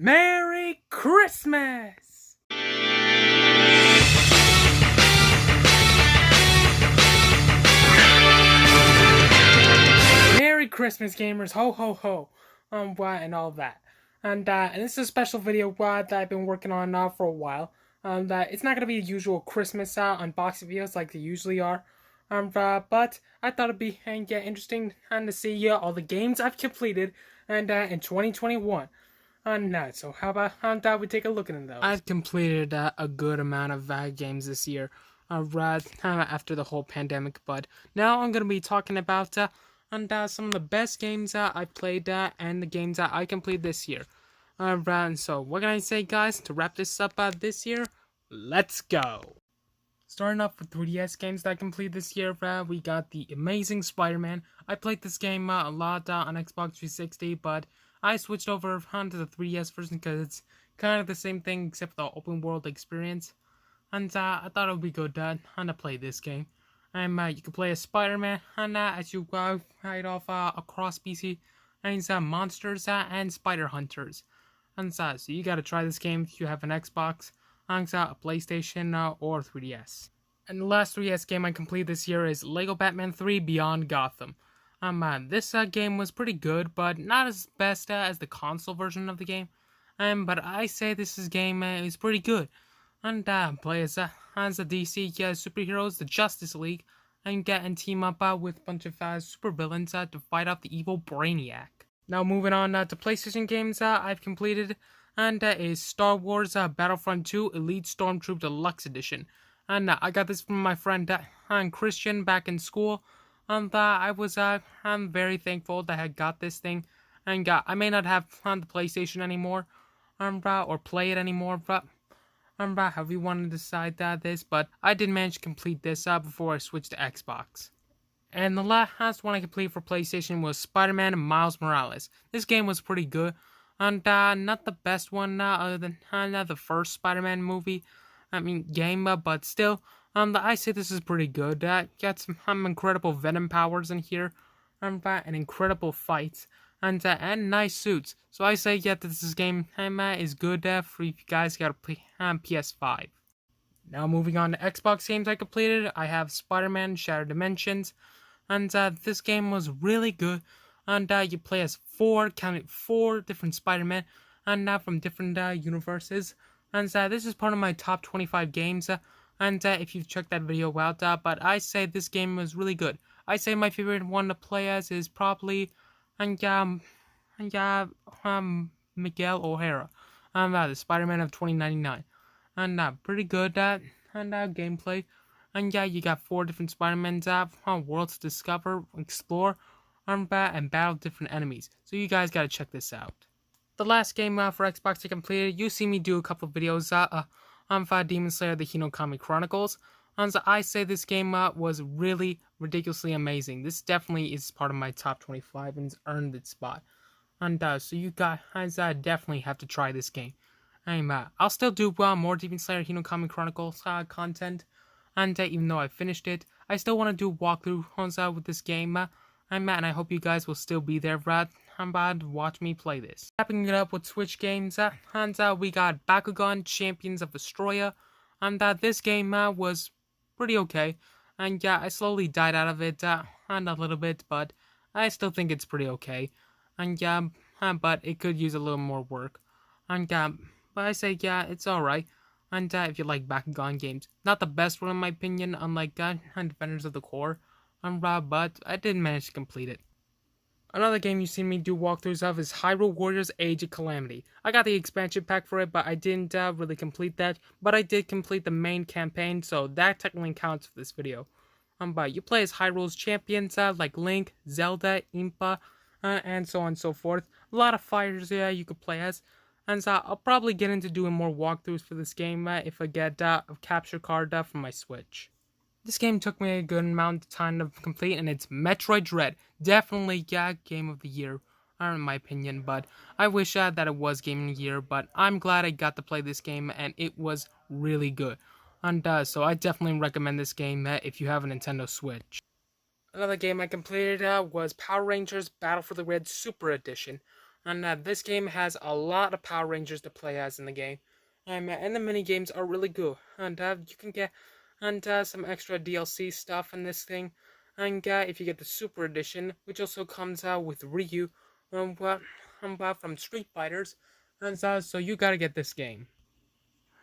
Merry Christmas! Merry Christmas, gamers! Ho ho ho! And all that. And this is a special video that I've been working on for a while. That it's not gonna be the usual Christmas unboxing videos like they usually are. But I thought it'd be interesting to see all the games I've completed and in 2021. So how about we take a look at those? I've completed a good amount of games this year, right after the whole pandemic. But now I'm gonna be talking about some of the best games I've played and the games that I completed this year. So what can I say, guys? To wrap this up this year, let's go. Starting off with 3DS games that I completed this year, we got The Amazing Spider-Man. I played this game a lot on Xbox 360, but I switched over onto the 3DS version because it's kind of the same thing except for the open world experience. And I thought it would be good to play this game. You can play as Spider-Man, and as you fight off across PC, and monsters and spider hunters. And so you gotta try this game if you have an Xbox, a PlayStation, or 3DS. And the last 3DS game I completed this year is LEGO Batman 3 Beyond Gotham. This game was pretty good, but not as best as the console version of the game. But I say this game is pretty good. And play as the DC superheroes, the Justice League, and get and team up with a bunch of supervillains to fight off the evil Brainiac. Now moving on to PlayStation games I've completed, and is Star Wars Battlefront 2 Elite Stormtroop Deluxe Edition. And I got this from my friend Christian back in school. And I was I'm very thankful that I got this thing. And I may not have on the PlayStation anymore, or play it anymore, but however you want to decide this. But I did manage to complete this before I switched to Xbox. And the last one I completed for PlayStation was Spider-Man and Miles Morales. This game was pretty good, and not the best one other than the first Spider-Man movie. Game, but still, I say this is pretty good. Got some incredible Venom powers in here, and incredible fights, and nice suits. So I say, this game is good for if you guys got a PS5. Now moving on to Xbox games I completed, I have Spider-Man Shattered Dimensions, and this game was really good. And you play as four different Spider-Men, and from different universes. And this is part of my top 25 games, and if you've checked that video out, but I say this game was really good. I say my favorite one to play as is probably, Miguel O'Hara, the Spider-Man of 2099, and pretty good gameplay. And you got four different Spider-Mans worlds to discover, explore, and battle different enemies. So you guys gotta check this out. The last game for Xbox I completed, you see me do a couple of videos on Demon Slayer The Hinokami Chronicles. And so I say this game was really ridiculously amazing. This definitely is part of my top 25 and has earned its spot. And so you guys definitely have to try this game. I'll still do more Demon Slayer Hinokami Chronicles content. And even though I finished it, I still want to do walkthroughs with this game. And I hope you guys will still be there, to watch me play this. Wrapping it up with Switch games, we got Bakugan Champions of Vestroia, and this game was pretty okay. And I slowly died out of it and a little bit, but I still think it's pretty okay. And but it could use a little more work. And but I say it's alright. And if you like Bakugan games, not the best one in my opinion, unlike Defenders of the Core, but I did manage to complete it. Another game you've seen me do walkthroughs of is Hyrule Warriors Age of Calamity. I got the expansion pack for it, but I didn't really complete that. But I did complete the main campaign, so that technically counts for this video. But you play as Hyrule's champions like Link, Zelda, Impa, and so on and so forth. A lot of fighters you could play as. And so I'll probably get into doing more walkthroughs for this game if I get a capture card from my Switch. This game took me a good amount of time to complete, and it's Metroid Dread. Definitely, Game of the Year, in my opinion, but I wish that it was Game of the Year, but I'm glad I got to play this game, and it was really good. And so I definitely recommend this game if you have a Nintendo Switch. Another game I completed was Power Rangers Battle for the Red Super Edition. And this game has a lot of Power Rangers to play as in the game. And the mini games are really good. And you can get some extra DLC stuff in this thing. And if you get the Super Edition, which also comes out with Ryu, from Street Fighters, and so you gotta get this game.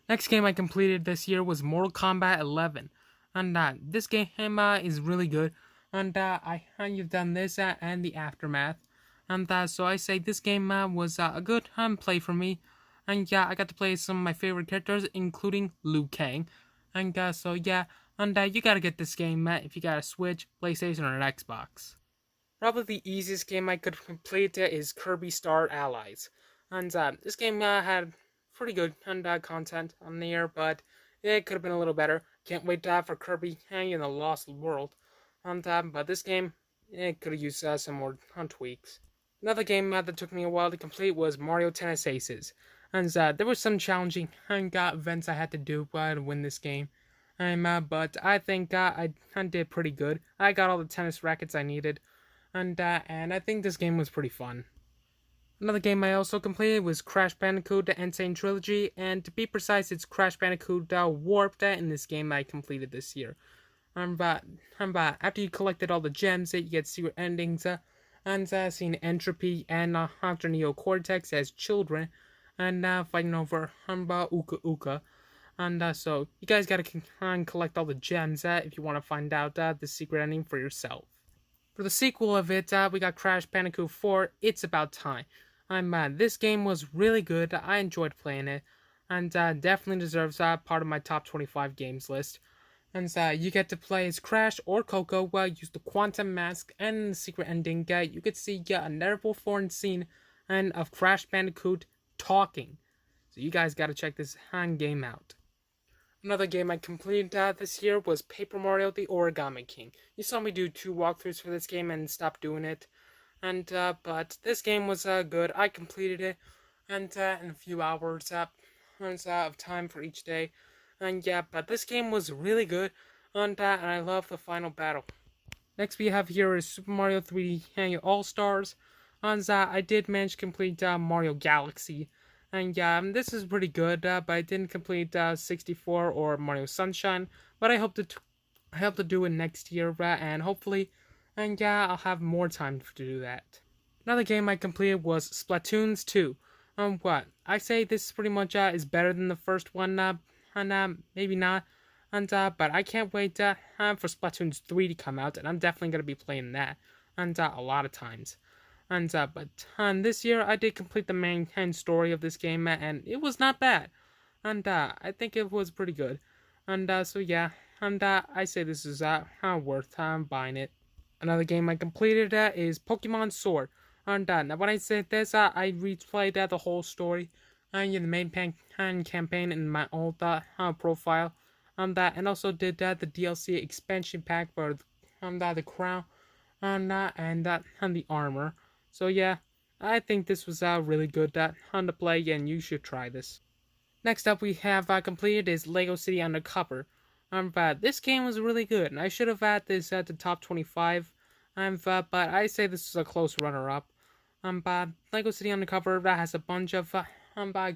Next game I completed this year was Mortal Kombat 11, and this game is really good, and you've done this and the aftermath, and so I say this game was a good play for me, and yeah, I got to play some of my favorite characters, including Liu Kang, and so yeah, and you gotta get this game if you got a Switch, PlayStation, or an Xbox. Probably the easiest game I could complete is Kirby Star Allies. And this game had pretty good content on there, but it could have been a little better. Can't wait for Kirby in the Lost World. But this game, it could have used some more tweaks. Another game that took me a while to complete was Mario Tennis Aces. And there were some challenging events I had to do to win this game. But I think I did pretty good. I got all the tennis rackets I needed. And I think this game was pretty fun. Another game I also completed was Crash Bandicoot: The N. Sane Trilogy, and to be precise, it's Crash Bandicoot Warped in this game I completed this year. After you collected all the gems, you get secret endings, and seeing Entropy and Dr. Neo Cortex as children, and fighting over Uka Uka. And so you guys gotta collect all the gems if you want to find out the secret ending for yourself. For the sequel of it, we got Crash Bandicoot 4, It's About Time. This game was really good, I enjoyed playing it, and definitely deserves part of my top 25 games list. And you get to play as Crash or Coco, use the Quantum Mask, and in the secret ending, you could see a notable foreign scene and of Crash Bandicoot talking. So you guys gotta check this game out. Another game I completed this year was Paper Mario: The Origami King. You saw me do 2 walkthroughs for this game and stop doing it. And but this game was good. I completed it, and in a few hours of time for each day. And yeah, but this game was really good, and I love the final battle. Next we have here is Super Mario 3D All Stars. And I did manage to complete Mario Galaxy. And yeah, this is pretty good, but I didn't complete 64 or Mario Sunshine. But I hope to do it next year, and hopefully, and yeah, I'll have more time to do that. Another game I completed was Splatoon 2. What I say this pretty much is better than the first one, and maybe not. And but I can't wait for Splatoon 3 to come out, and I'm definitely gonna be playing that, and a lot of times. And but this year I did complete the main story of this game, and it was not bad, and I think it was pretty good, and so yeah, and I say this is worth buying it. Another game I completed is Pokemon Sword, and now when I say this, I replayed the whole story, and the main campaign in my old profile, and also did the DLC expansion pack for the crown, and the armor. So yeah, I think this was really good to play, and you should try this. Next up we have completed is Lego City Undercover. This game was really good, and I should have had this at the top 25. But I say this is a close runner-up. Lego City Undercover has a bunch of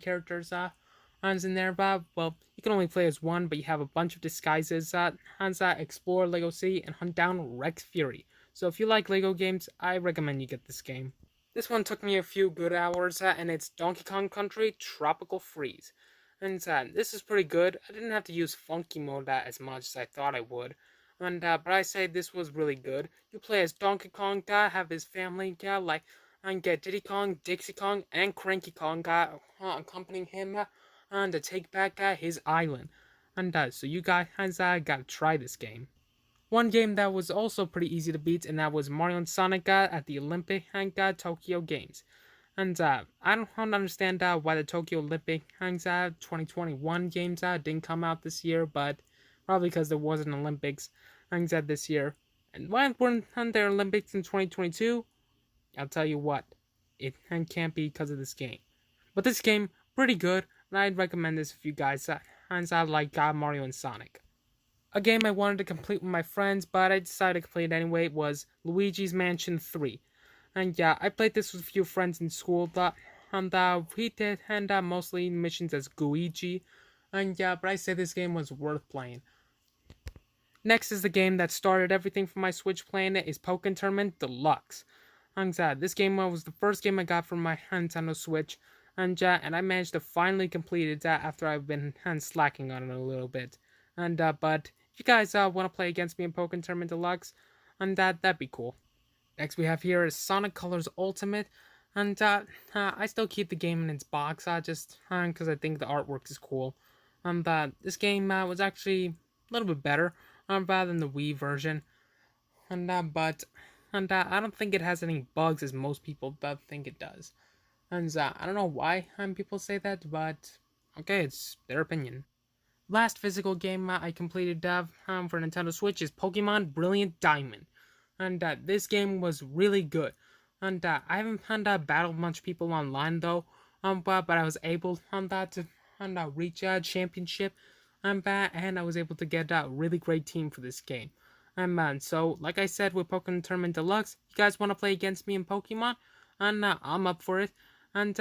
characters in there. Well, you can only play as one, but you have a bunch of disguises explore Lego City and hunt down Rex Fury. So if you like Lego games, I recommend you get this game. This one took me a few good hours, and it's Donkey Kong Country Tropical Freeze. And this is pretty good. I didn't have to use funky mode as much as I thought I would. And but I say this was really good. You play as Donkey Kong, have his family, and get Diddy Kong, Dixie Kong, and Cranky Kong accompanying him and to take back his island. And so you guys gotta try this game. One game that was also pretty easy to beat, and that was Mario and Sonic at the Olympic and Tokyo Games. And I don't understand why the Tokyo Olympic 2021 games didn't come out this year, but probably because there wasn't Olympics this year. And why weren't there Olympics in 2022? I'll tell you what, it can't be because of this game. But this game, pretty good, and I'd recommend this if you guys like Mario and Sonic. A game I wanted to complete with my friends, but I decided to complete it anyway, was Luigi's Mansion 3. And yeah, I played this with a few friends in school that and we did and mostly missions as Guigi. And yeah, but I say this game was worth playing. Next is the game that started everything for my Switch playing it is Pokken Tournament Deluxe. And this game was the first game I got from my Nintendo Switch, and I managed to finally complete it after I've been slacking on it a little bit. And but if you guys want to play against me in Pokken Tournament Deluxe, and that'd be cool. Next we have here is Sonic Colors Ultimate, and I still keep the game in its box, just because I think the artwork is cool. And this game was actually a little bit better rather than the Wii version, and I don't think it has any bugs as most people think it does. And I don't know why people say that, but okay, it's their opinion. Last physical game I completed for Nintendo Switch is Pokemon Brilliant Diamond, and this game was really good. And I haven't battled much people online though, but I was able to reach a championship, and I was able to get a really great team for this game. And man, so like I said with Pokemon Tournament Deluxe, you guys want to play against me in Pokemon, and I'm up for it, and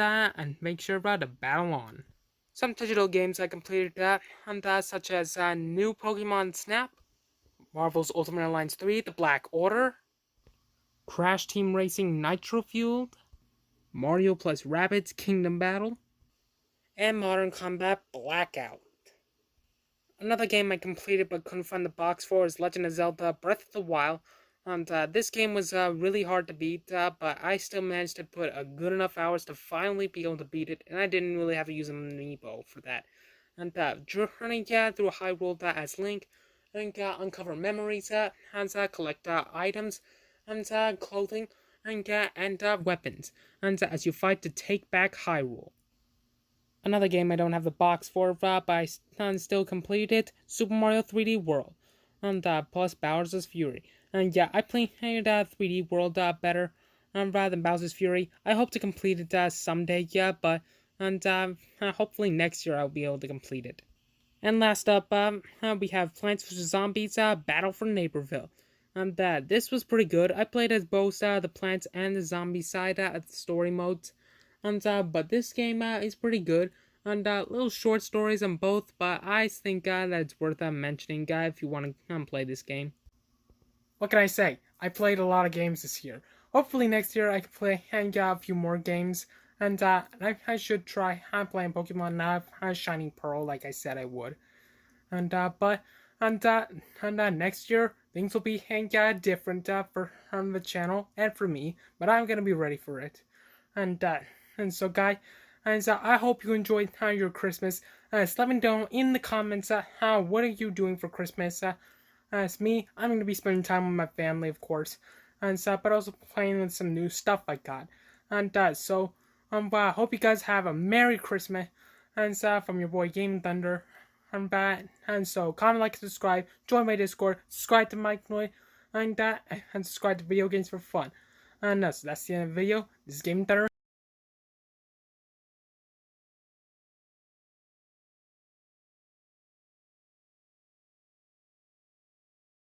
make sure to battle on. Some digital games I completed such as New Pokemon Snap, Marvel's Ultimate Alliance 3, The Black Order, Crash Team Racing Nitro Fueled, Mario plus Rabbids Kingdom Battle, and Modern Combat Blackout. Another game I completed but couldn't find the box for is Legend of Zelda Breath of the Wild. And this game was really hard to beat, but I still managed to put a good enough hours to finally be able to beat it, and I didn't really have to use an amiibo for that. And journeying through Hyrule as Link, and uncover memories, and collect items, and clothing, and weapons, and as you fight to take back Hyrule. Another game I don't have the box for, but I still completed Super Mario 3D World, and plus Bowser's Fury. And yeah, I played 3D World better rather than Bowser's Fury. I hope to complete it someday, yeah, but hopefully next year I'll be able to complete it. And last up, we have Plants vs. Zombies Battle for Neighborville. And this was pretty good. I played as both the plants and the zombie side at the story modes. And but this game is pretty good. And little short stories on both, but I think that it's worth mentioning, if you want to play this game. What can I say? I played a lot of games this year. Hopefully next year I can play a few more games. And I should try playing Pokemon now, Shining Pearl, like I said I would. And next year things will be different for the channel and for me, but I'm gonna be ready for it. And so guys, I hope you enjoyed your Christmas. Let me know in the comments what are you doing for Christmas. As me, I'm gonna be spending time with my family, of course, and but also playing with some new stuff I got. And so I hope you guys have a Merry Christmas. And from your boy Game Thunder. And so comment, like, subscribe, join my Discord, subscribe to Mike Noy, and subscribe to Video Games for Fun. And so that's the end of the video. This is Game Thunder.